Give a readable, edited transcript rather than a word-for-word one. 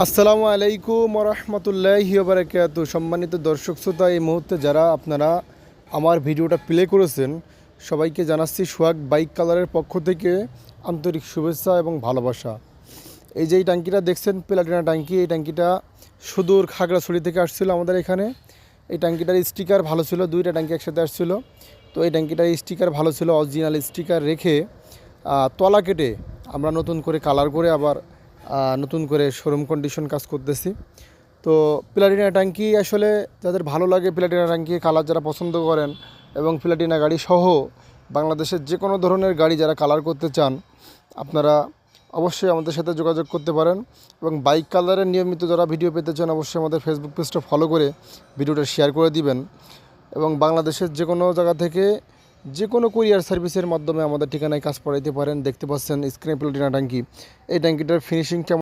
আসসালামু আলাইকুম রহমতুল্লাহি বারাকাতু। সম্মানিত দর্শক শ্রোতা, এই মুহূর্তে যারা আপনারা আমার ভিডিওটা প্লে করেছেন সবাইকে জানাচ্ছি সোহাগ বাইক কালারের পক্ষ থেকে আন্তরিক শুভেচ্ছা এবং ভালোবাসা। এই যে এই ট্যাঙ্কিটা দেখছেন প্লাটিনা ট্যাঙ্কি, এই ট্যাঙ্কিটা সুদূর খাগড়াছড়ি থেকে আসছিল আমাদের এখানে। এই ট্যাঙ্কিটার স্টিকার ভালো ছিল, দুইটা ট্যাঙ্কি একসাথে আসছিল। তো এই ট্যাঙ্কিটার স্টিকার ভালো ছিল, অরিজিনাল স্টিকার রেখে তলা কেটে আমরা নতুন করে কালার করে আবার নতুন করে শোরুম কন্ডিশন কাজ করতেছি। তো প্লাটিনা ট্যাঙ্কি আসলে যাদের ভালো লাগে, প্লাটিনা ট্যাঙ্কি কালার যারা পছন্দ করেন এবং প্লাটিনা গাড়ি সহ বাংলাদেশের যে কোনো ধরনের গাড়ি যারা কালার করতে চান, আপনারা অবশ্যই আমাদের সাথে যোগাযোগ করতে পারেন। এবং বাইক কালারের নিয়মিত যারা ভিডিও পেতে চান অবশ্যই আমাদের ফেসবুক পেজটা ফলো করে ভিডিওটা শেয়ার করে দিবেন। এবং বাংলাদেশের যে কোনো জায়গা থেকে যে কোনো কুরিয়ার সার্ভিসের মাধ্যমে আমাদের ঠিকানায় কাজ পড়াইতে পারেন। দেখতে পাচ্ছেন স্ক্রিনে প্লাটিনা ট্যাঙ্কি, এই ট্যাঙ্কিটার ফিনিশিং কেমন